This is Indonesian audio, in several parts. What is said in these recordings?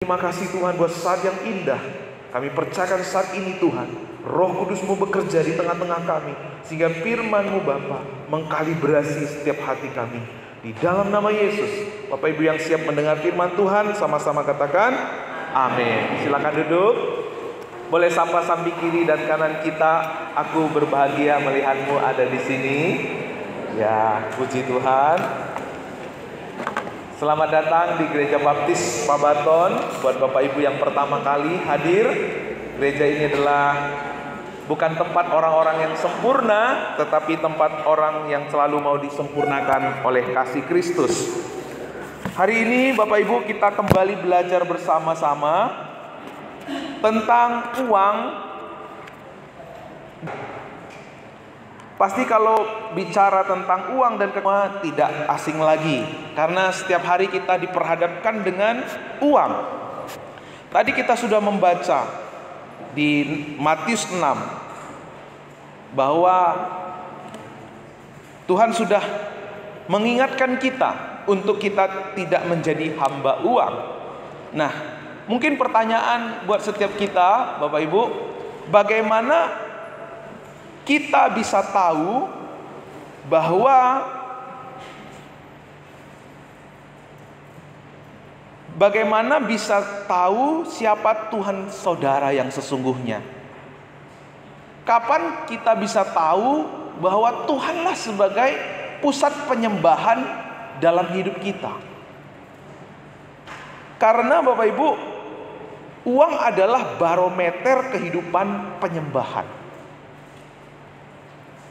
Terima kasih Tuhan buat saat yang indah. Kami percayakan saat ini Tuhan, Roh Kudus-Mu bekerja di tengah-tengah kami, sehingga firman-Mu Bapa mengkalibrasi setiap hati kami. Di dalam nama Yesus, Bapak Ibu yang siap mendengar firman Tuhan, sama-sama katakan amin. Silakan duduk. Boleh sapa samping kiri dan kanan kita. Aku berbahagia melihatmu ada di sini. Ya, puji Tuhan. Selamat datang di Gereja Baptis Pabaton. Buat Bapak Ibu yang pertama kali hadir, gereja ini adalah bukan tempat orang-orang yang sempurna, tetapi tempat orang yang selalu mau disempurnakan oleh kasih Kristus. Hari ini Bapak Ibu kita kembali belajar bersama-sama tentang uang. Pasti kalau bicara tentang uang dan keuangan tidak asing lagi, karena setiap hari kita diperhadapkan dengan uang. Tadi kita sudah membaca di Matius 6 bahwa Tuhan sudah mengingatkan kita untuk kita tidak menjadi hamba uang. Nah, mungkin pertanyaan buat setiap kita, Bapak Ibu, bagaimana kita bisa tahu bahwa bagaimana bisa tahu siapa Tuhan saudara yang sesungguhnya? Kapan kita bisa tahu bahwa Tuhanlah sebagai pusat penyembahan dalam hidup kita? Karena Bapak Ibu, uang adalah barometer kehidupan penyembahan.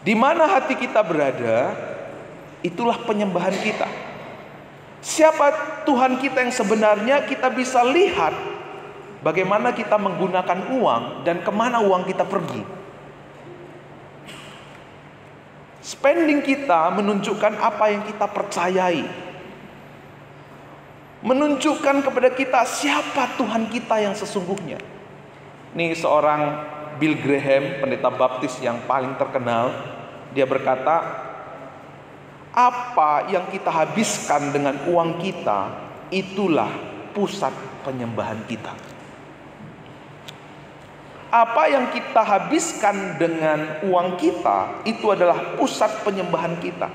Di mana hati kita berada, itulah penyembahan kita. Siapa Tuhan kita yang sebenarnya, kita bisa lihat bagaimana kita menggunakan uang dan kemana uang kita pergi. Spending kita menunjukkan apa yang kita percayai, menunjukkan kepada kita siapa Tuhan kita yang sesungguhnya. Ini seorang Bill Graham, pendeta baptis yang paling terkenal. Dia berkata, apa yang kita habiskan dengan uang kita, itulah pusat penyembahan kita. Apa yang kita habiskan dengan uang kita, itu adalah pusat penyembahan kita.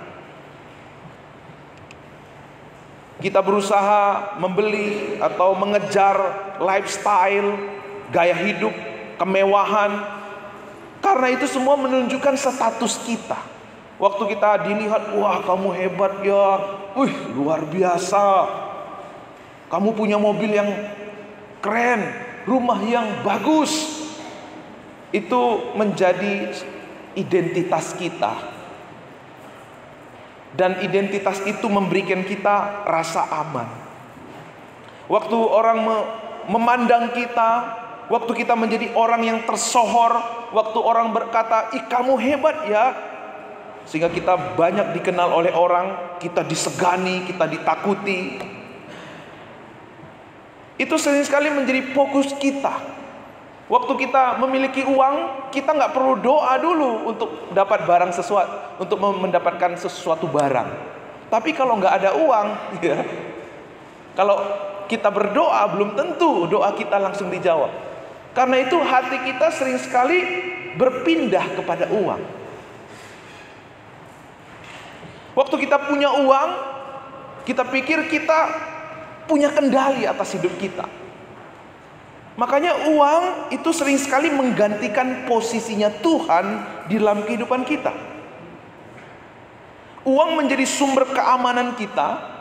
Kita berusaha membeli atau mengejar lifestyle, gaya hidup, kemewahan, karena itu semua menunjukkan status kita. Waktu kita dilihat, wah kamu hebat ya, luar biasa, kamu punya mobil yang keren, rumah yang bagus, itu menjadi identitas kita. Dan identitas itu memberikan kita rasa aman. Waktu orang memandang kita, waktu kita menjadi orang yang tersohor, waktu orang berkata, ih kamu hebat ya, sehingga kita banyak dikenal oleh orang, kita disegani, kita ditakuti. Itu sering sekali menjadi fokus kita. Waktu kita memiliki uang, kita nggak perlu doa dulu untuk dapat barang sesuatu, untuk mendapatkan sesuatu barang. Tapi kalau nggak ada uang, ya, kalau kita berdoa belum tentu doa kita langsung dijawab. Karena itu hati kita sering sekali berpindah kepada uang. Waktu kita punya uang, kita pikir kita punya kendali atas hidup kita. Makanya uang itu sering sekali menggantikan posisinya Tuhan di dalam kehidupan kita. Uang menjadi sumber keamanan kita.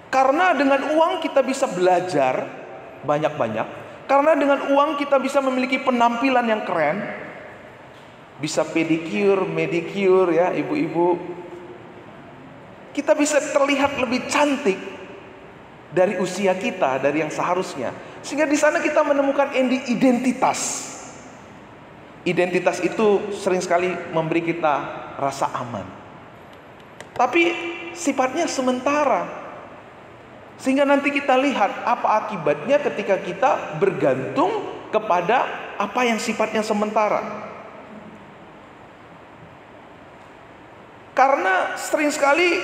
Karena dengan uang kita bisa belajar banyak-banyak. Karena dengan uang kita bisa memiliki penampilan yang keren. Bisa pedicure, medicure ya ibu-ibu. Kita bisa terlihat lebih cantik dari usia kita, dari yang seharusnya. Sehingga di sana kita menemukan identitas. Identitas itu sering sekali memberi kita rasa aman. Tapi sifatnya sementara. Sehingga nanti kita lihat apa akibatnya ketika kita bergantung kepada apa yang sifatnya sementara. Karena sering sekali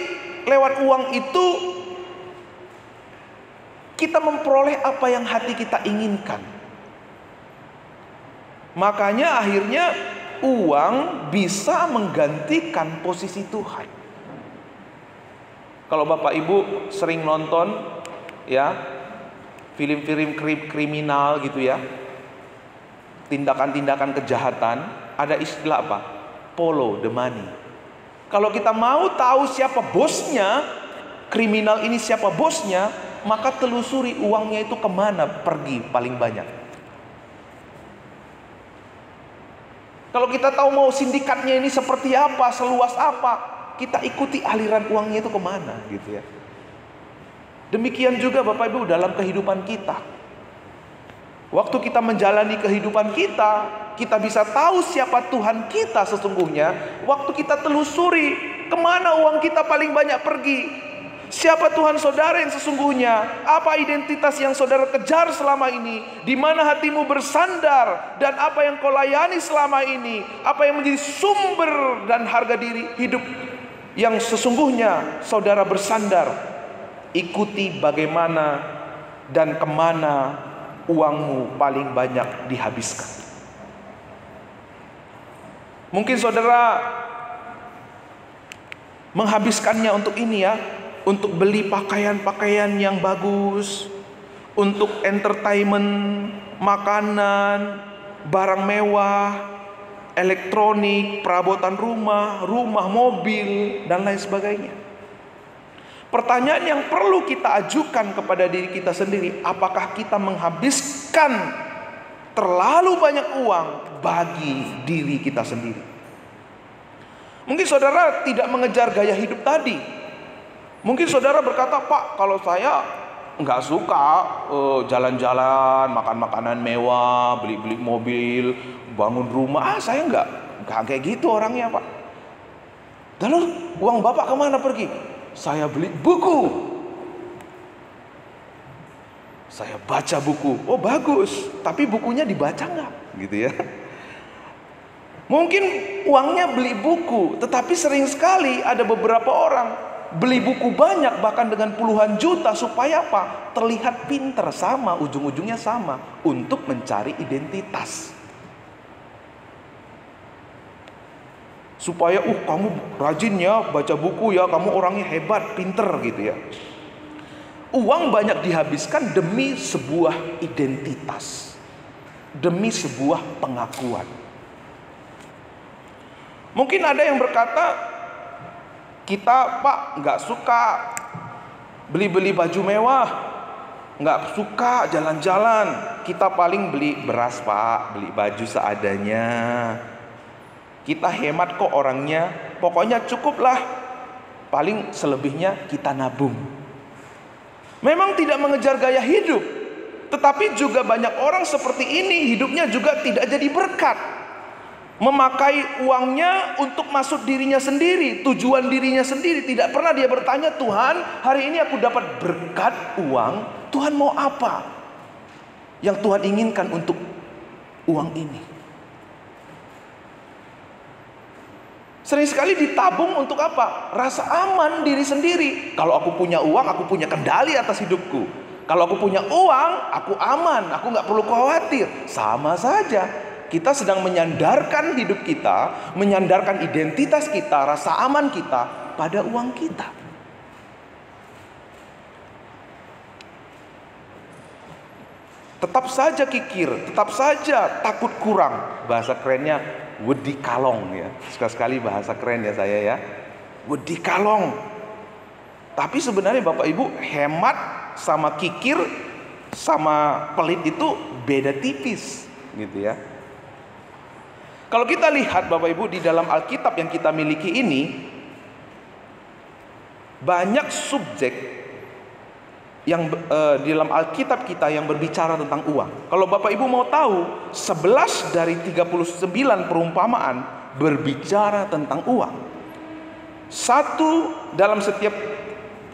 lewat uang itu kita memperoleh apa yang hati kita inginkan. Makanya akhirnya uang bisa menggantikan posisi Tuhan. Kalau Bapak Ibu sering nonton ya film-film kriminal gitu ya, tindakan-tindakan kejahatan, ada istilah apa? Follow the money. Kalau kita mau tahu siapa bosnya, kriminal ini siapa bosnya, maka telusuri uangnya itu kemana pergi paling banyak. Kalau kita tahu mau sindikatnya ini seperti apa, seluas apa, kita ikuti aliran uangnya itu kemana gitu ya. Demikian juga Bapak Ibu dalam kehidupan kita. Waktu kita menjalani kehidupan kita, kita bisa tahu siapa Tuhan kita sesungguhnya. Waktu kita telusuri kemana uang kita paling banyak pergi. Siapa Tuhan saudara yang sesungguhnya? Apa identitas yang saudara kejar selama ini? Di mana hatimu bersandar? Dan apa yang kau layani selama ini? Apa yang menjadi sumber dan harga diri hidup yang sesungguhnya saudara bersandar? Ikuti bagaimana dan kemana uangmu paling banyak dihabiskan. Mungkin saudara menghabiskannya untuk ini ya, untuk beli pakaian-pakaian yang bagus, untuk entertainment, makanan, barang mewah, elektronik, perabotan rumah, mobil, dan lain sebagainya. Pertanyaan yang perlu kita ajukan kepada diri kita sendiri, apakah kita menghabiskan terlalu banyak uang bagi diri kita sendiri? Mungkin saudara tidak mengejar gaya hidup tadi. Mungkin saudara berkata, Pak, kalau saya nggak suka jalan-jalan, makan makanan mewah, beli-beli mobil, bangun rumah, saya nggak kayak gitu orangnya, Pak. Lalu uang Bapak kemana pergi? Saya beli buku, saya baca buku. Oh bagus, tapi bukunya dibaca nggak? Gitu ya. Mungkin uangnya beli buku, tetapi sering sekali ada beberapa orang beli buku banyak bahkan dengan puluhan juta supaya apa? Terlihat pinter, sama ujung-ujungnya sama, untuk mencari identitas. Supaya kamu rajin ya baca buku ya, kamu orangnya hebat, pinter gitu ya. Uang banyak dihabiskan demi sebuah identitas, demi sebuah pengakuan. Mungkin ada yang berkata, kita Pak nggak suka beli-beli baju mewah, nggak suka jalan-jalan, kita paling beli beras Pak, beli baju seadanya. Kita hemat kok orangnya, pokoknya cukuplah, paling selebihnya kita nabung. Memang tidak mengejar gaya hidup, tetapi juga banyak orang seperti ini hidupnya juga tidak jadi berkat. Memakai uangnya untuk maksud dirinya sendiri, tujuan dirinya sendiri. Tidak pernah dia bertanya, Tuhan hari ini aku dapat berkat uang, Tuhan mau apa yang Tuhan inginkan untuk uang ini. Sering sekali ditabung untuk apa? Rasa aman diri sendiri. Kalau aku punya uang, aku punya kendali atas hidupku. Kalau aku punya uang, aku aman, aku nggak perlu khawatir. Sama saja, kita sedang menyandarkan hidup kita, menyandarkan identitas kita, rasa aman kita pada uang kita. Tetap saja kikir, tetap saja takut kurang. Bahasa kerennya wedi kalong ya. Sekali-sekali bahasa keren ya saya ya. Wedi kalong. Tapi sebenarnya Bapak Ibu, hemat sama kikir sama pelit itu beda tipis gitu ya. Kalau kita lihat Bapak Ibu di dalam Alkitab yang kita miliki ini, banyak subjek yang di dalam Alkitab kita yang berbicara tentang uang. Kalau Bapak Ibu mau tahu, 11 dari 39 perumpamaan berbicara tentang uang. Satu dalam setiap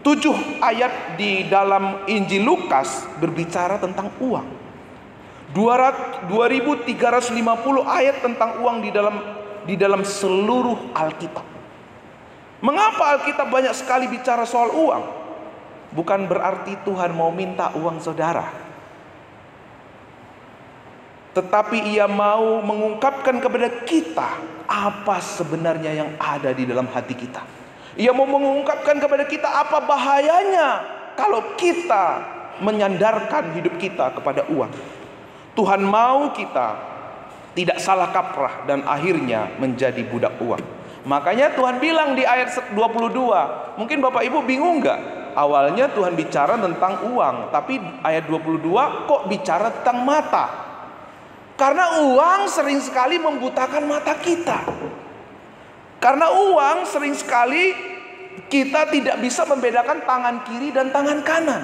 7 ayat di dalam Injil Lukas berbicara tentang uang. 2350 ayat tentang uang di dalam seluruh Alkitab. Mengapa Alkitab banyak sekali bicara soal uang? Bukan berarti Tuhan mau minta uang saudara, tetapi Ia mau mengungkapkan kepada kita apa sebenarnya yang ada di dalam hati kita. Ia mau mengungkapkan kepada kita apa bahayanya kalau kita menyandarkan hidup kita kepada uang. Tuhan mau kita tidak salah kaprah dan akhirnya menjadi budak uang. Makanya Tuhan bilang di ayat 22, mungkin Bapak Ibu bingung nggak? Awalnya Tuhan bicara tentang uang, tapi ayat 22 kok bicara tentang mata? Karena uang sering sekali membutakan mata kita. Karena uang sering sekali kita tidak bisa membedakan tangan kiri dan tangan kanan.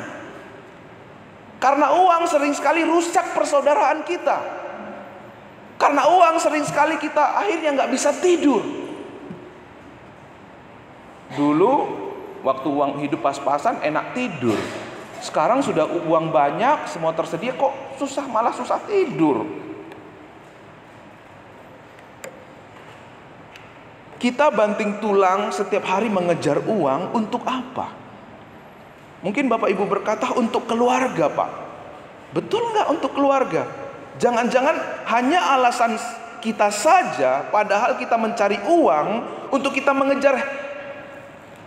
Karena uang sering sekali rusak persaudaraan kita. Karena uang sering sekali kita akhirnya nggak bisa tidur. Dulu waktu uang hidup pas-pasan enak tidur. Sekarang sudah uang banyak, semua tersedia, kok malah susah tidur. Kita banting tulang setiap hari mengejar uang untuk apa? Mungkin Bapak Ibu berkata untuk keluarga, Pak. Betul nggak untuk keluarga? Jangan-jangan hanya alasan kita saja, padahal kita mencari uang untuk kita mengejar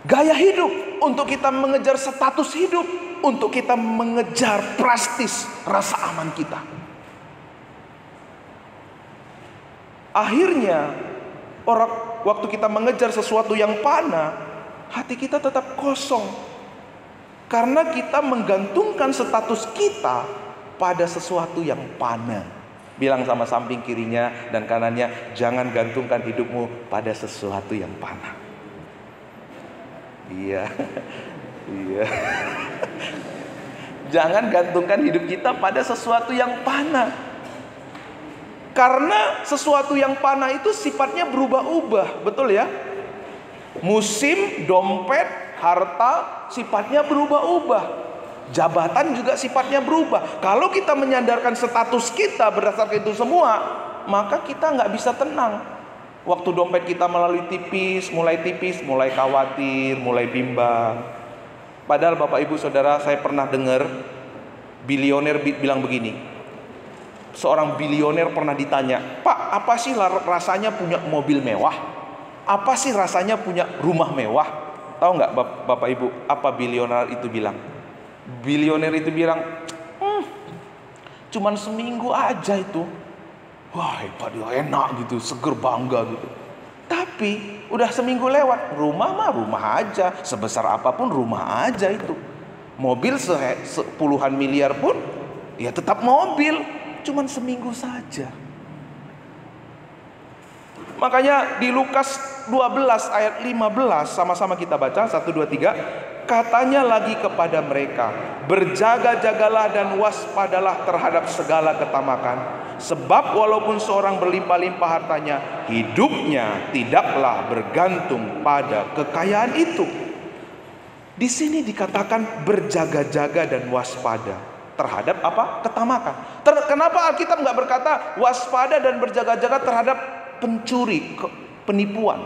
gaya hidup, untuk kita mengejar status hidup, untuk kita mengejar prestis, rasa aman kita. Akhirnya waktu kita mengejar sesuatu yang panah, hati kita tetap kosong. Karena kita menggantungkan status kita pada sesuatu yang panah. Bilang sama samping kirinya dan kanannya, jangan gantungkan hidupmu pada sesuatu yang panah. Iya. Jangan gantungkan hidup kita pada sesuatu yang panah. Karena sesuatu yang panah itu sifatnya berubah-ubah, betul ya? Musim, dompet, harta sifatnya berubah-ubah. Jabatan juga sifatnya berubah. Kalau kita menyandarkan status kita berdasarkan itu semua, maka kita nggak bisa tenang. Waktu dompet kita mulai tipis, mulai khawatir, mulai bimbang. Padahal Bapak Ibu Saudara, saya pernah dengar bilioner bilang begini. Seorang bilioner pernah ditanya, "Pak, apa sih rasanya punya mobil mewah? Apa sih rasanya punya rumah mewah?" Tahu nggak Bapak Ibu apa bilioner itu bilang? Bilioner itu bilang, cuman seminggu aja itu. Wah, hebat ya, enak gitu, seger, bangga gitu. Tapi udah seminggu lewat, rumah mah rumah aja, sebesar apapun rumah aja itu. Mobil puluhan miliar pun ya tetap mobil, cuman seminggu saja. Makanya di Lukas 12 ayat 15, sama-sama kita baca 1, 2, 3. Katanya lagi kepada mereka, berjaga-jagalah dan waspadalah terhadap segala ketamakan. Sebab walaupun seorang berlimpah-limpah hartanya, hidupnya tidaklah bergantung pada kekayaan itu. Di sini dikatakan berjaga-jaga dan waspada terhadap apa? Ketamakan. Kenapa Alkitab nggak berkata waspada dan berjaga-jaga terhadap pencuri, penipuan,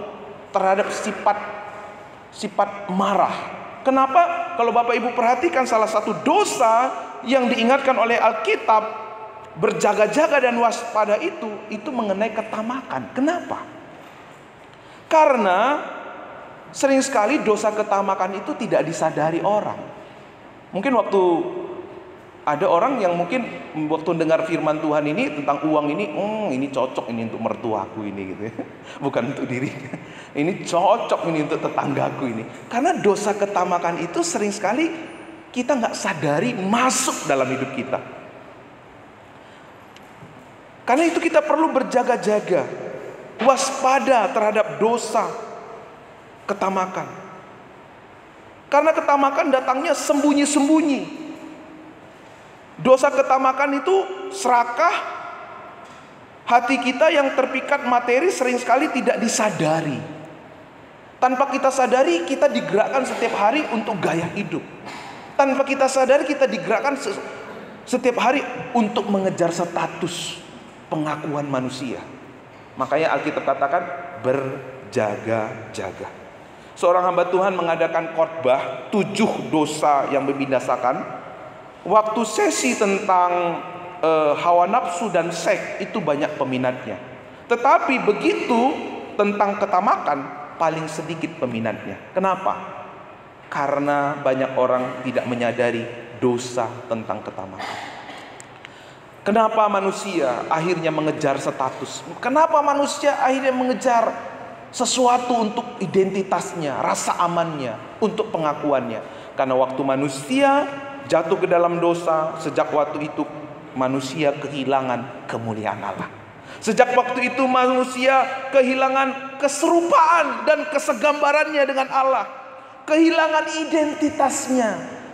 terhadap sifat marah? Kenapa? Kalau Bapak Ibu perhatikan, salah satu dosa yang diingatkan oleh Alkitab berjaga-jaga dan waspada itu mengenai ketamakan. Kenapa? Karena sering sekali dosa ketamakan itu tidak disadari orang. Mungkin waktu ada orang yang mungkin waktu dengar firman Tuhan ini tentang uang ini cocok ini untuk mertuaku ini gitu ya. Bukan untuk dirinya. Ini cocok ini untuk tetanggaku ini. Karena dosa ketamakan itu sering sekali kita nggak sadari masuk dalam hidup kita. Karena itu kita perlu berjaga-jaga, waspada terhadap dosa ketamakan. Karena ketamakan datangnya sembunyi-sembunyi. Dosa ketamakan itu serakah, hati kita yang terpikat materi sering sekali tidak disadari. Tanpa kita sadari, kita digerakkan setiap hari untuk gaya hidup. Tanpa kita sadari, kita digerakkan setiap hari untuk mengejar status pengakuan manusia. Makanya Alkitab katakan berjaga-jaga. Seorang hamba Tuhan mengadakan khotbah 7 dosa yang membinasakan. Waktu sesi tentang hawa nafsu dan seks itu banyak peminatnya. Tetapi begitu tentang ketamakan paling sedikit peminatnya. Kenapa? Karena banyak orang tidak menyadari dosa tentang ketamakan. Kenapa manusia akhirnya mengejar status? Kenapa manusia akhirnya mengejar sesuatu untuk identitasnya, rasa amannya, untuk pengakuannya? Karena waktu manusia jatuh ke dalam dosa, sejak waktu itu manusia kehilangan kemuliaan Allah. Sejak waktu itu manusia kehilangan keserupaan dan kesegambarannya dengan Allah. Kehilangan identitasnya.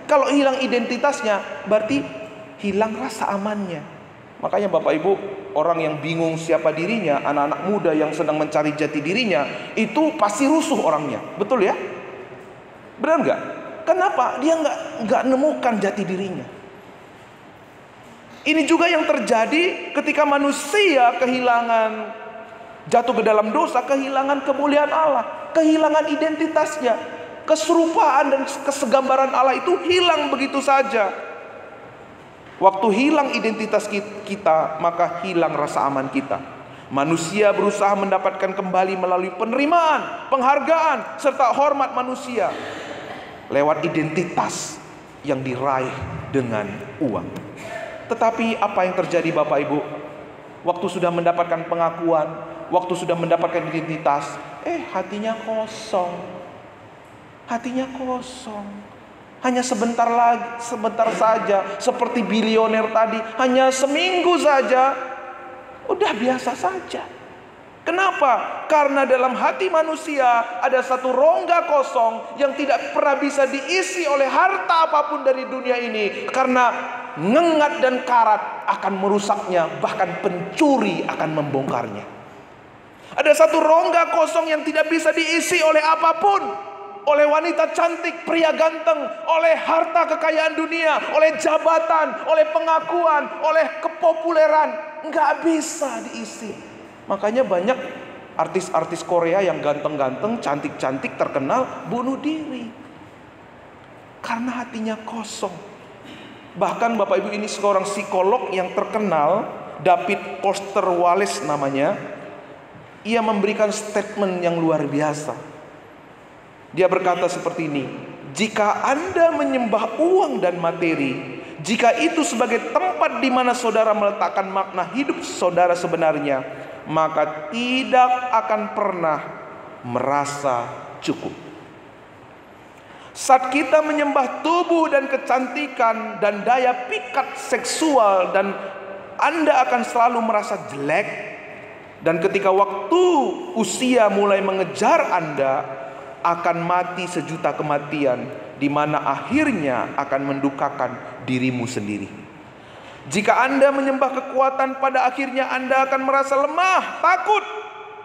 Kalau hilang identitasnya berarti hilang rasa amannya. Makanya Bapak Ibu, orang yang bingung siapa dirinya, anak-anak muda yang sedang mencari jati dirinya, itu pasti rusuh orangnya. Betul ya? Benar nggak? Kenapa? Dia nggak nemukan jati dirinya. Ini juga yang terjadi ketika manusia kehilangan, jatuh ke dalam dosa, kehilangan kemuliaan Allah, kehilangan identitasnya, keserupaan dan kesegambaran Allah itu hilang begitu saja. Waktu hilang identitas kita, maka hilang rasa aman kita. Manusia berusaha mendapatkan kembali melalui penerimaan, penghargaan, serta hormat manusia lewat identitas yang diraih dengan uang. Tetapi apa yang terjadi Bapak Ibu? Waktu sudah mendapatkan pengakuan, waktu sudah mendapatkan identitas, hatinya kosong. Hatinya kosong. Hanya sebentar saja, seperti bilioner tadi, hanya seminggu saja, udah biasa saja. Kenapa? Karena dalam hati manusia ada satu rongga kosong yang tidak pernah bisa diisi oleh harta apapun dari dunia ini. Karena ngengat dan karat akan merusaknya, bahkan pencuri akan membongkarnya. Ada satu rongga kosong yang tidak bisa diisi oleh apapun, oleh wanita cantik, pria ganteng, oleh harta kekayaan dunia, oleh jabatan, oleh pengakuan, oleh kepopuleran. Nggak bisa diisi. Makanya banyak artis-artis Korea yang ganteng-ganteng, cantik-cantik, terkenal, bunuh diri karena hatinya kosong. Bahkan Bapak Ibu, ini seorang psikolog yang terkenal, David Foster Wallace namanya. Ia memberikan statement yang luar biasa. Dia berkata seperti ini: jika Anda menyembah uang dan materi, jika itu sebagai tempat di mana saudara meletakkan makna hidup saudara sebenarnya, maka tidak akan pernah merasa cukup. Saat kita menyembah tubuh dan kecantikan dan daya pikat seksual, dan Anda akan selalu merasa jelek. Dan ketika waktu usia mulai mengejar Anda, akan mati sejuta kematian, di mana akhirnya akan mendukakan dirimu sendiri. Jika Anda menyembah kekuatan, pada akhirnya Anda akan merasa lemah, takut.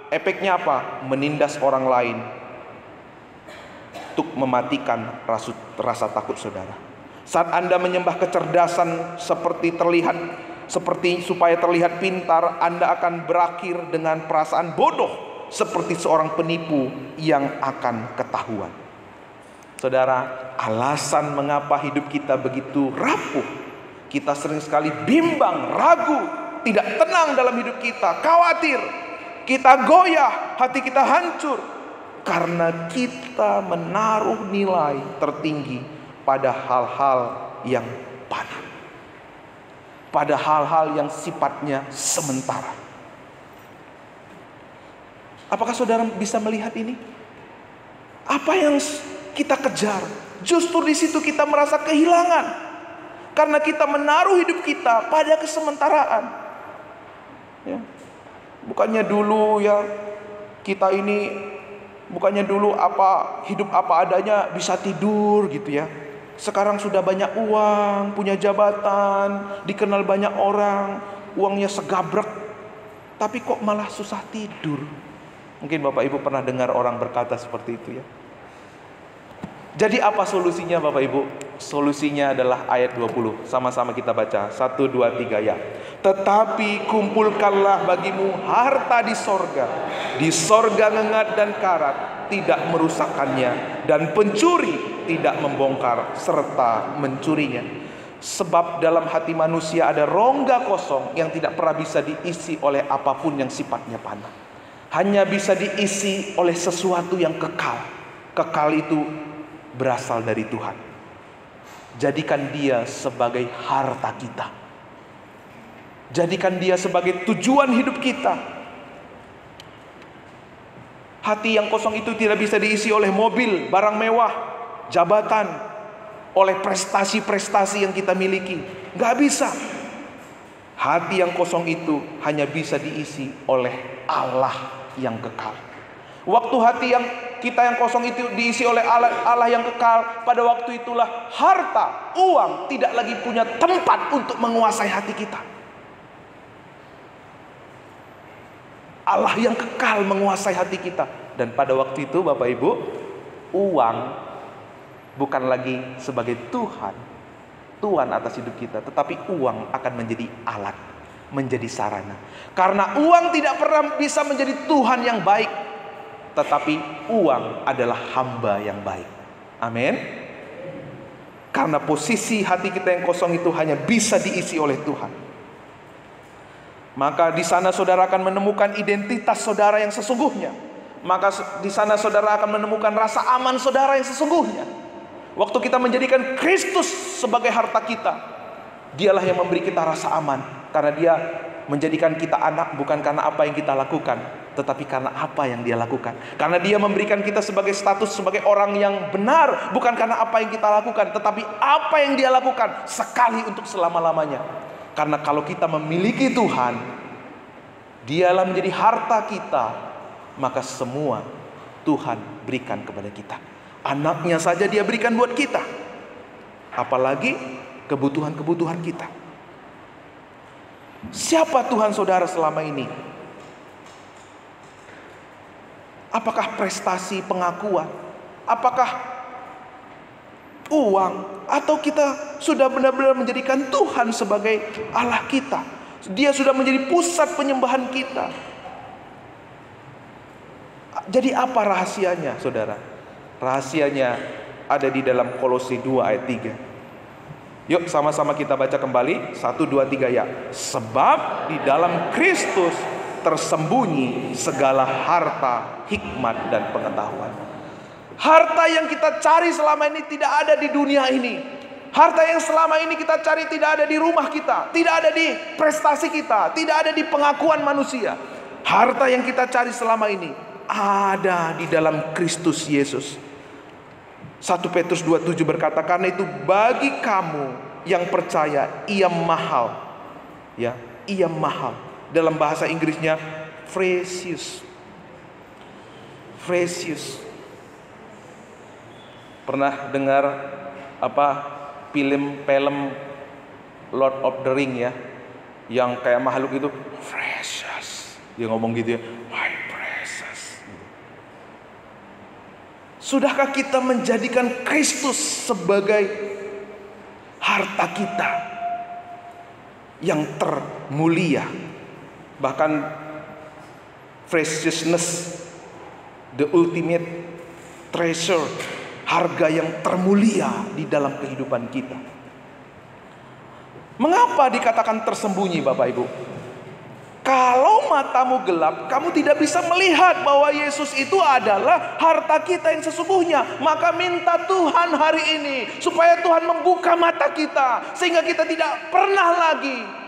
Efeknya apa? Menindas orang lain untuk mematikan rasa takut saudara. Saat Anda menyembah kecerdasan seperti supaya terlihat pintar, Anda akan berakhir dengan perasaan bodoh, seperti seorang penipu yang akan ketahuan. Saudara, alasan mengapa hidup kita begitu rapuh, kita sering sekali bimbang, ragu, tidak tenang dalam hidup kita, khawatir, kita goyah, hati kita hancur, karena kita menaruh nilai tertinggi pada hal-hal yang fana, pada hal-hal yang sifatnya sementara. Apakah saudara bisa melihat ini? Apa yang kita kejar, justru di situ kita merasa kehilangan, karena kita menaruh hidup kita pada kesementaraan. Ya. Bukannya dulu kita ini, bukannya dulu hidup apa adanya, bisa tidur gitu ya. Sekarang sudah banyak uang, punya jabatan, dikenal banyak orang, uangnya segabrek, tapi kok malah susah tidur. Mungkin Bapak Ibu pernah dengar orang berkata seperti itu ya. Jadi apa solusinya Bapak Ibu? Solusinya adalah ayat 20. Sama-sama kita baca. 1, 2, 3 ya. Tetapi kumpulkanlah bagimu harta di sorga. Di sorga ngengat dan karat tidak merusakkannya, dan pencuri tidak membongkar serta mencurinya. Sebab dalam hati manusia ada rongga kosong yang tidak pernah bisa diisi oleh apapun yang sifatnya fana. Hanya bisa diisi oleh sesuatu yang kekal. Kekal itu berasal dari Tuhan. Jadikan dia sebagai harta kita. Jadikan dia sebagai tujuan hidup kita. Hati yang kosong itu tidak bisa diisi oleh mobil, barang mewah, jabatan, oleh prestasi-prestasi yang kita miliki. Gak bisa. Hati yang kosong itu hanya bisa diisi oleh Allah yang kekal. Waktu hati yang kita yang kosong itu diisi oleh Allah yang kekal, pada waktu itulah harta, uang tidak lagi punya tempat untuk menguasai hati kita. Allah yang kekal menguasai hati kita. Dan pada waktu itu Bapak Ibu, uang bukan lagi sebagai Tuhan atas hidup kita, tetapi uang akan menjadi alat, menjadi sarana. Karena uang tidak pernah bisa menjadi Tuhan yang baik, tetapi uang adalah hamba yang baik. Amin. Karena posisi hati kita yang kosong itu hanya bisa diisi oleh Tuhan. Maka di sana saudara akan menemukan identitas saudara yang sesungguhnya. Maka di sana saudara akan menemukan rasa aman saudara yang sesungguhnya. Waktu kita menjadikan Kristus sebagai harta kita, dialah yang memberi kita rasa aman. Karena dia menjadikan kita anak bukan karena apa yang kita lakukan, tetapi karena apa yang dia lakukan. Karena dia memberikan kita sebagai status sebagai orang yang benar, bukan karena apa yang kita lakukan, tetapi apa yang dia lakukan sekali untuk selama-lamanya. Karena kalau kita memiliki Tuhan, dialah menjadi harta kita, maka semua Tuhan berikan kepada kita. Anaknya saja dia berikan buat kita, apalagi kebutuhan-kebutuhan kita. Siapa Tuhan saudara selama ini? Apakah prestasi, pengakuan? Apakah uang? Atau kita sudah benar-benar menjadikan Tuhan sebagai Allah kita? Dia sudah menjadi pusat penyembahan kita. Jadi apa rahasianya saudara? Rahasianya ada di dalam Kolose 2 ayat 3. Yuk sama-sama kita baca kembali. 1, 2, 3 ya. Sebab di dalam Kristus tersembunyi segala harta, hikmat dan pengetahuan. Harta yang kita cari selama ini tidak ada di dunia ini. Harta yang selama ini kita cari tidak ada di rumah kita, tidak ada di prestasi kita, tidak ada di pengakuan manusia. Harta yang kita cari selama ini ada di dalam Kristus Yesus. 1 Petrus 2:7 berkata, karena itu bagi kamu yang percaya ia mahal. Ya, ia mahal. Dalam bahasa Inggrisnya precious. Precious. Pernah dengar film Lord of the Ring ya, yang kayak makhluk itu precious, dia ngomong gitu ya, my precious. Sudahkah kita menjadikan Kristus sebagai harta kita yang termulia? Bahkan preciousness, the ultimate treasure, harga yang termulia di dalam kehidupan kita. Mengapa dikatakan tersembunyi Bapak Ibu? Kalau matamu gelap, kamu tidak bisa melihat bahwa Yesus itu adalah harta kita yang sesungguhnya. Maka minta Tuhan hari ini supaya Tuhan membuka mata kita, sehingga kita tidak pernah lagi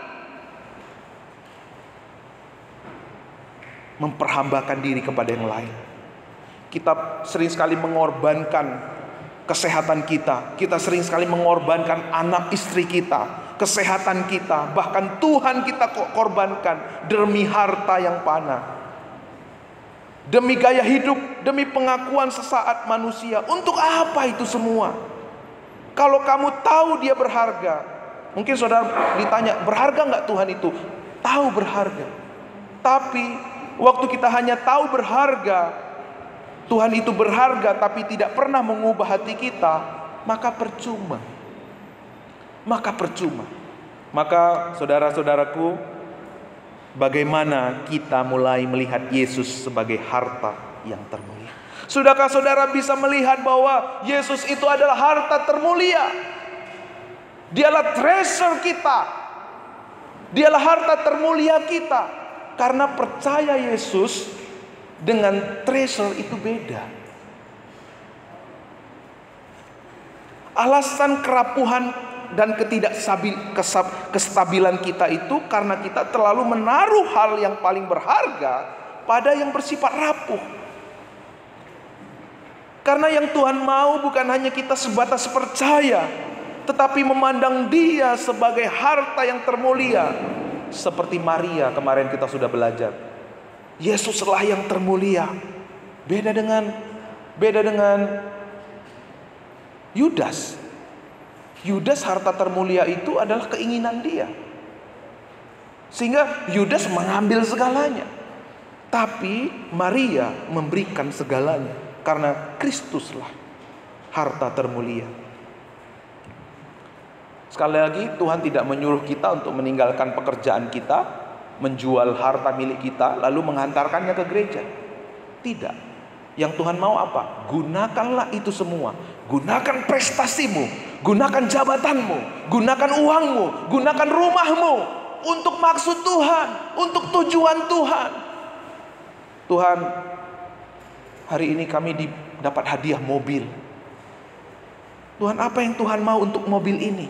memperhambakan diri kepada yang lain. Kita sering sekali mengorbankan kesehatan kita. Kita sering sekali mengorbankan anak istri kita, kesehatan kita, bahkan Tuhan kita korbankan demi harta yang fana, demi gaya hidup, demi pengakuan sesaat manusia. Untuk apa itu semua? Kalau kamu tahu dia berharga, mungkin saudara ditanya, berharga nggak Tuhan itu? Tahu berharga. Tapi waktu kita hanya tahu berharga, Tuhan itu berharga, tapi tidak pernah mengubah hati kita, maka percuma. Maka saudara-saudaraku, bagaimana kita mulai melihat Yesus sebagai harta yang termulia? Sudahkah saudara bisa melihat bahwa Yesus itu adalah harta termulia? Dialah treasure kita. Dialah harta termulia kita. Karena percaya Yesus dengan treasure itu beda. Alasan kerapuhan dan kestabilan kita itu karena kita terlalu menaruh hal yang paling berharga pada yang bersifat rapuh. Karena yang Tuhan mau bukan hanya kita sebatas percaya, tetapi memandang Dia sebagai harta yang termulia. Seperti Maria kemarin kita sudah belajar. Yesuslah yang termulia. Beda dengan Yudas. Yudas harta termulia itu adalah keinginan dia. Sehingga Yudas mengambil segalanya. Tapi Maria memberikan segalanya. Karena Kristuslah harta termulia. Sekali lagi, Tuhan tidak menyuruh kita untuk meninggalkan pekerjaan kita, menjual harta milik kita, lalu menghantarkannya ke gereja. Tidak. Yang Tuhan mau apa? Gunakanlah itu semua. Gunakan prestasimu, gunakan jabatanmu, gunakan uangmu, gunakan rumahmu untuk maksud Tuhan, untuk tujuan Tuhan. Tuhan, hari ini kami dapat hadiah mobil. Tuhan, apa yang Tuhan mau untuk mobil ini?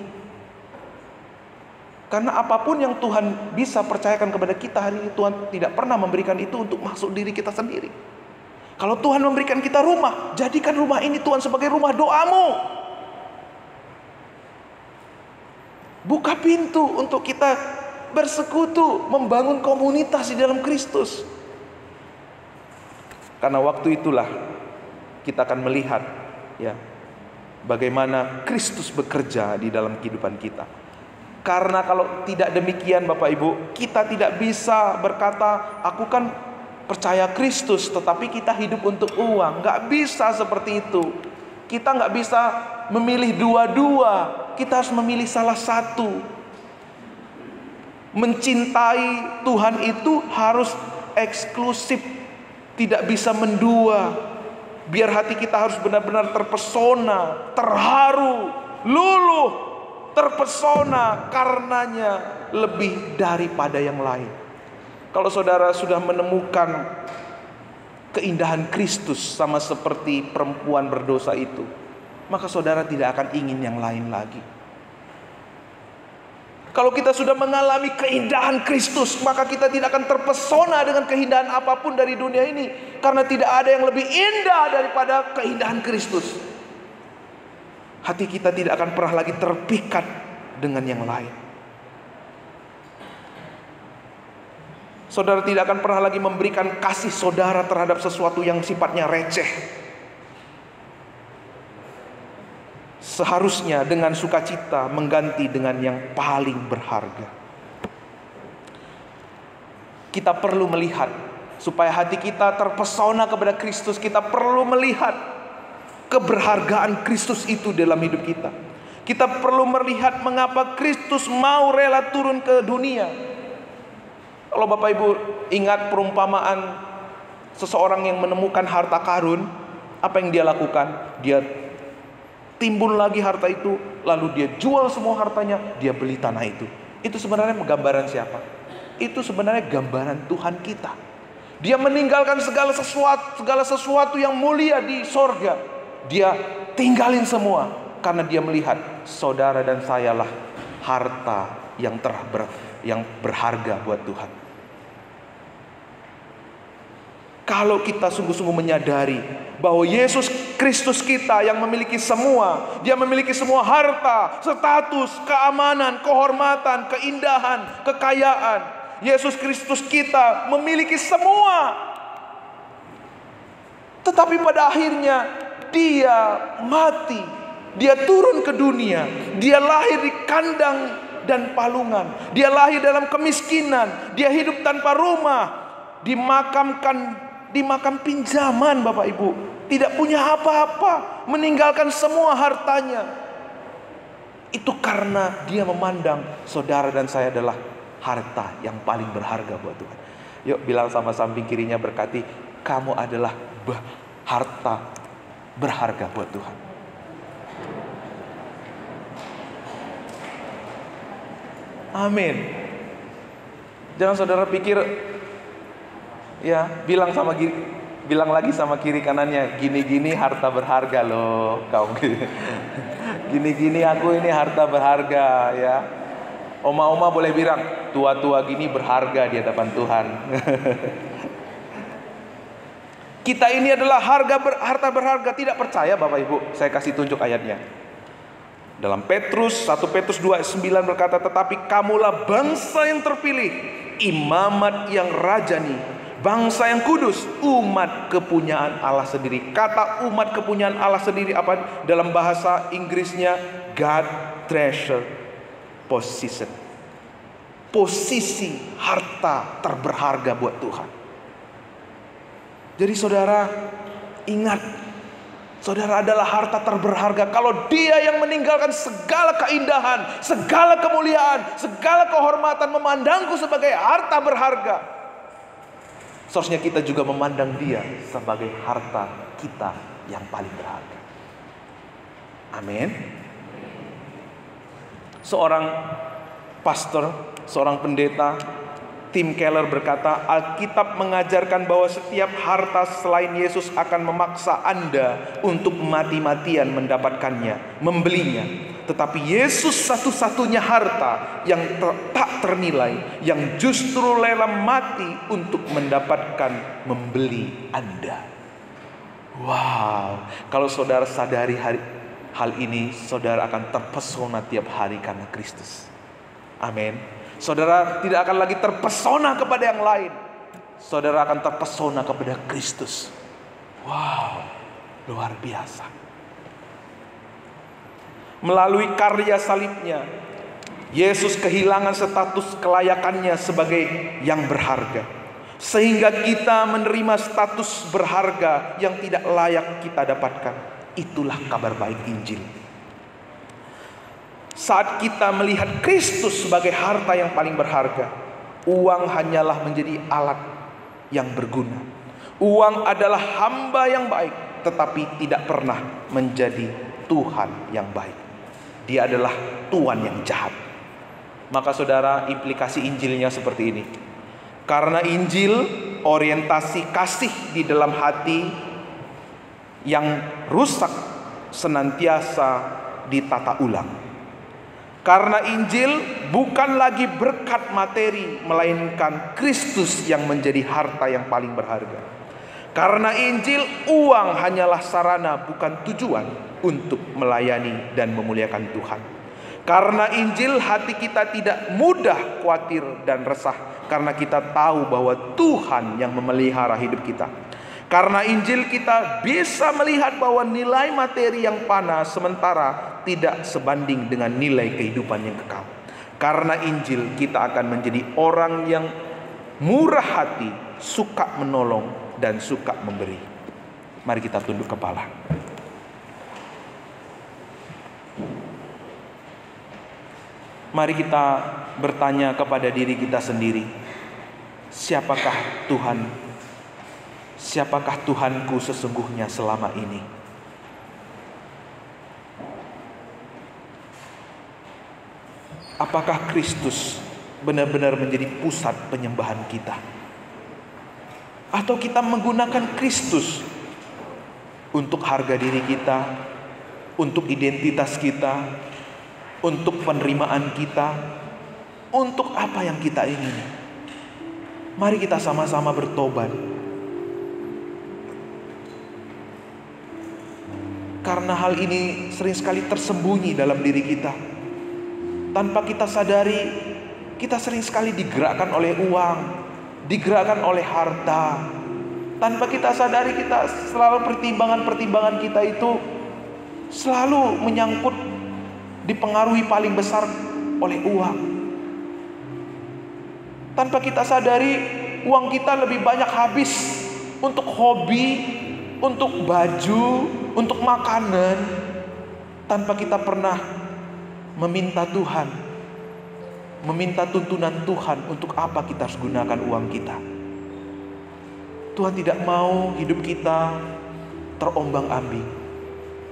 Karena apapun yang Tuhan bisa percayakan kepada kita hari ini, Tuhan tidak pernah memberikan itu untuk maksud diri kita sendiri. Kalau Tuhan memberikan kita rumah, jadikan rumah ini Tuhan sebagai rumah doamu. Buka pintu untuk kita bersekutu, membangun komunitas di dalam Kristus. Karena waktu itulah kita akan melihat ya bagaimana Kristus bekerja di dalam kehidupan kita. Karena kalau tidak demikian Bapak Ibu, kita tidak bisa berkata, aku kan percaya Kristus tetapi kita hidup untuk uang. Gak bisa seperti itu. Kita gak bisa memilih dua-dua. Kita harus memilih salah satu. Mencintai Tuhan itu harus eksklusif, tidak bisa mendua. Biar hati kita harus benar-benar terpesona, terharu, luluh, terpesona karenanya lebih daripada yang lain. Kalau saudara sudah menemukan keindahan Kristus sama seperti perempuan berdosa itu, maka saudara tidak akan ingin yang lain lagi. Kalau kita sudah mengalami keindahan Kristus, maka kita tidak akan terpesona dengan keindahan apapun dari dunia ini. Karena tidak ada yang lebih indah daripada keindahan Kristus. Hati kita tidak akan pernah lagi terpikat dengan yang lain. Saudara tidak akan pernah lagi memberikan kasih saudara terhadap sesuatu yang sifatnya receh. Seharusnya dengan sukacita mengganti dengan yang paling berharga. Kita perlu melihat, supaya hati kita terpesona kepada Kristus, kita perlu melihat keberhargaan Kristus itu dalam hidup kita. Kita perlu melihat mengapa Kristus mau rela turun ke dunia. Kalau Bapak Ibu ingat perumpamaan seseorang yang menemukan harta karun, apa yang dia lakukan? Dia timbun lagi harta itu, lalu dia jual semua hartanya, dia beli tanah itu. Itu sebenarnya gambaran siapa? Itu sebenarnya gambaran Tuhan kita. Dia meninggalkan segala sesuatu yang mulia di sorga. Dia tinggalin semua karena dia melihat saudara dan sayalah harta yang berharga buat Tuhan. Kalau kita sungguh-sungguh menyadari bahwa Yesus Kristus kita yang memiliki semua, Dia memiliki semua harta, status, keamanan, kehormatan, keindahan, kekayaan. Yesus Kristus kita memiliki semua. Tetapi pada akhirnya Dia mati, Dia turun ke dunia, Dia lahir di kandang dan palungan, Dia lahir dalam kemiskinan, Dia hidup tanpa rumah, dimakamkan di makam pinjaman Bapak Ibu, tidak punya apa-apa, meninggalkan semua hartanya. Itu karena Dia memandang saudara dan saya adalah harta yang paling berharga buat Tuhan. Yuk bilang sama samping kirinya, berkati, kamu adalah harta berharga buat Tuhan. Amin. Jangan saudara pikir, ya, bilang lagi sama kiri kanannya, gini-gini harta berharga loh, kau. Gini-gini aku ini harta berharga, ya. Oma-oma boleh bilang, tua-tua gini berharga di hadapan Tuhan. Kita ini adalah harta berharga. Tidak percaya Bapak Ibu? Saya kasih tunjuk ayatnya. Dalam 1 Petrus 2:9 berkata, tetapi kamulah bangsa yang terpilih, imamat yang rajani, bangsa yang kudus, umat kepunyaan Allah sendiri. Kata umat kepunyaan Allah sendiri apa? Dalam bahasa Inggrisnya God treasure position. Posisi harta terberharga buat Tuhan. Jadi saudara ingat, saudara adalah harta terberharga. Kalau Dia yang meninggalkan segala keindahan, segala kemuliaan, segala kehormatan, memandangku sebagai harta berharga, seharusnya kita juga memandang Dia sebagai harta kita yang paling berharga. Amin. Seorang pastor, seorang pendeta, Tim Keller berkata, Alkitab mengajarkan bahwa setiap harta selain Yesus akan memaksa Anda untuk mati-matian mendapatkannya, membelinya. Tetapi Yesus satu-satunya harta yang tak ternilai, yang justru rela mati untuk mendapatkan, membeli Anda. Wow, kalau saudara sadari hal ini, saudara akan terpesona tiap hari karena Kristus. Amin. Saudara tidak akan lagi terpesona kepada yang lain. Saudara akan terpesona kepada Kristus. Wow, luar biasa. Melalui karya salibnya, Yesus kehilangan status kelayakannya sebagai yang berharga, sehingga kita menerima status berharga yang tidak layak kita dapatkan. Itulah kabar baik Injil. Saat kita melihat Kristus sebagai harta yang paling berharga, uang hanyalah menjadi alat yang berguna. Uang adalah hamba yang baik, tetapi tidak pernah menjadi Tuhan yang baik. Dia adalah tuan yang jahat. Maka saudara, implikasi Injilnya seperti ini. Karena Injil, orientasi kasih di dalam hati yang rusak senantiasa ditata ulang. Karena Injil bukan lagi berkat materi, melainkan Kristus yang menjadi harta yang paling berharga. Karena Injil, uang hanyalah sarana, bukan tujuan untuk melayani dan memuliakan Tuhan. Karena Injil, hati kita tidak mudah khawatir dan resah, karena kita tahu bahwa Tuhan yang memelihara hidup kita. Karena Injil, kita bisa melihat bahwa nilai materi yang panas sementara tidak sebanding dengan nilai kehidupan yang kekal. Karena Injil, kita akan menjadi orang yang murah hati, suka menolong dan suka memberi. Mari kita tunduk kepala. Mari kita bertanya kepada diri kita sendiri, siapakah Tuhan? Siapakah Tuhanku sesungguhnya selama ini? Apakah Kristus benar-benar menjadi pusat penyembahan kita? Atau kita menggunakan Kristus untuk harga diri kita, untuk identitas kita, untuk penerimaan kita, untuk apa yang kita ingini? Mari kita sama-sama bertobat. Karena hal ini sering sekali tersembunyi dalam diri kita. Tanpa kita sadari, kita sering sekali digerakkan oleh uang, digerakkan oleh harta. Tanpa kita sadari, kita selalu pertimbangan-pertimbangan kita itu selalu menyangkut, dipengaruhi paling besar oleh uang. Tanpa kita sadari, uang kita lebih banyak habis untuk hobi, untuk baju, untuk makanan, tanpa kita pernah meminta Tuhan, meminta tuntunan Tuhan untuk apa kita harus gunakan uang kita. Tuhan tidak mau hidup kita terombang-ambing.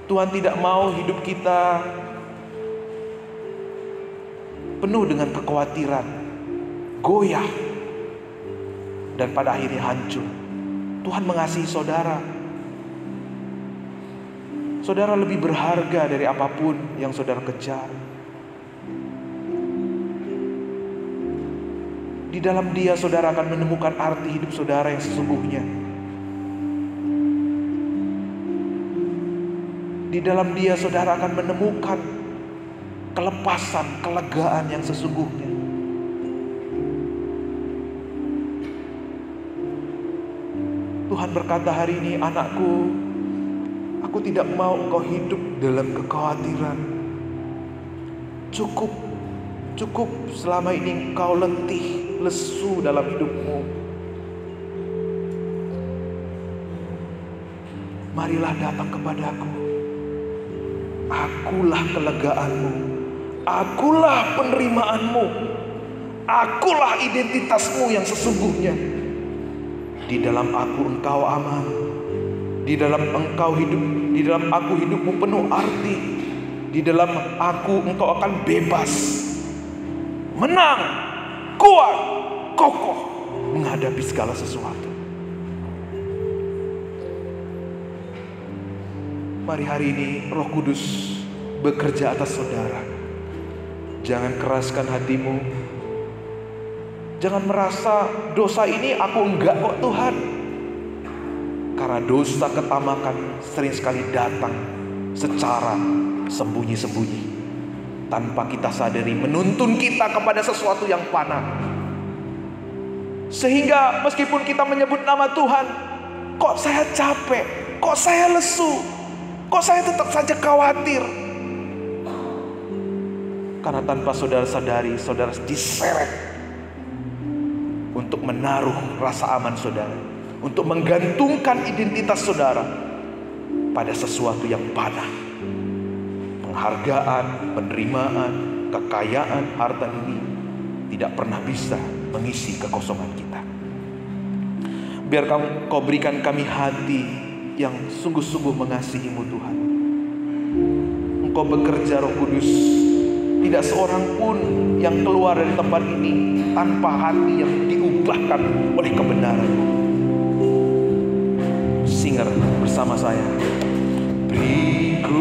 Tuhan tidak mau hidup kita penuh dengan kekhawatiran, goyah, dan pada akhirnya hancur. Tuhan mengasihi saudara. Saudara lebih berharga dari apapun yang saudara kejar. Di dalam Dia saudara akan menemukan arti hidup saudara yang sesungguhnya. Di dalam Dia saudara akan menemukan kelepasan, kelegaan yang sesungguhnya. Tuhan berkata hari ini, anakku, aku tidak mau engkau hidup dalam kekhawatiran. Cukup selama ini engkau letih, lesu dalam hidupmu. Marilah datang kepadaku. Akulah kelegaanmu. Akulah penerimaanmu. Akulah identitasmu yang sesungguhnya. Di dalam aku engkau aman. Di dalam engkau hidup, di dalam aku hidupmu penuh arti. Di dalam aku engkau akan bebas, menang, kuat, kokoh menghadapi segala sesuatu. Mari hari ini Roh Kudus bekerja atas saudara. Jangan keraskan hatimu. Jangan merasa dosa ini aku enggak kok Tuhan. Karena dosa ketamakan sering sekali datang secara sembunyi-sembunyi, tanpa kita sadari, menuntun kita kepada sesuatu yang panah. Sehingga meskipun kita menyebut nama Tuhan, kok saya capek, kok saya lesu, kok saya tetap saja khawatir. Karena tanpa saudara sadari, saudara diseret untuk menaruh rasa aman saudara, untuk menggantungkan identitas saudara pada sesuatu yang panah. Penghargaan, penerimaan, kekayaan, harta ini tidak pernah bisa mengisi kekosongan kita. Biar Kau berikan kami hati yang sungguh-sungguh mengasihi-Mu Tuhan. Engkau bekerja Roh Kudus. Tidak seorang pun yang keluar dari tempat ini tanpa hati yang diubahkan oleh kebenaran. Singer bersama saya. Beriku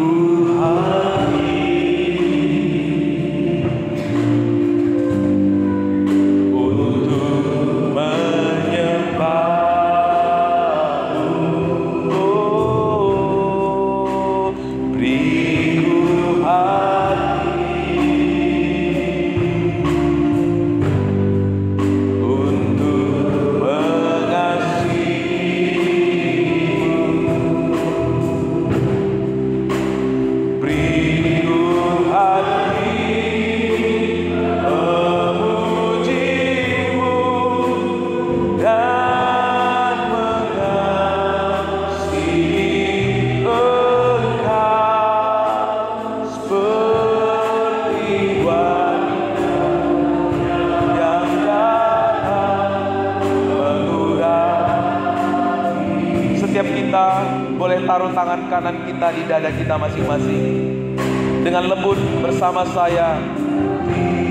hati untuk menyembah-Mu. Beriku hati untuk mengasihi-Mu. Beriku hati memuji-Mu dan mengasihi Engkau seperti wanita yang datang mengurapi. Setiap kita boleh taruh tangan kanan kita di dada kita masing-masing. Dengan lembut bersama saya. Beriku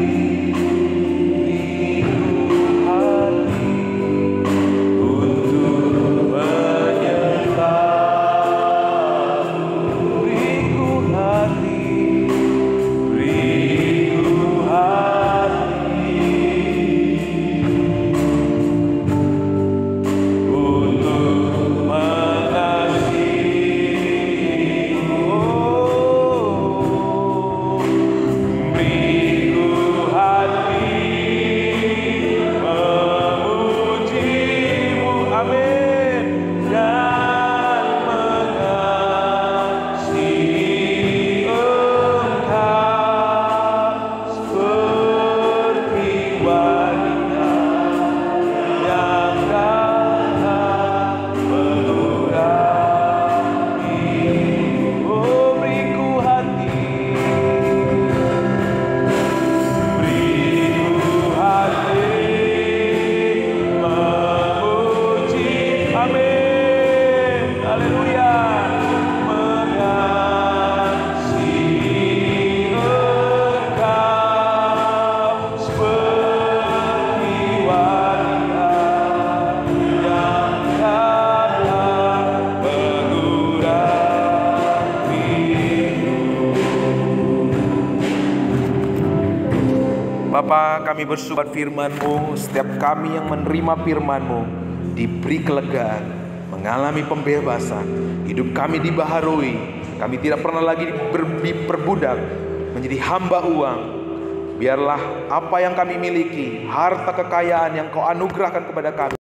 Bapa, kami bersyukur firman-Mu. Setiap kami yang menerima firman-Mu diberi kelegaan, mengalami pembebasan. Hidup kami dibaharui. Kami tidak pernah lagi diperbudak menjadi hamba uang. Biarlah apa yang kami miliki, harta kekayaan yang Kau anugerahkan kepada kami,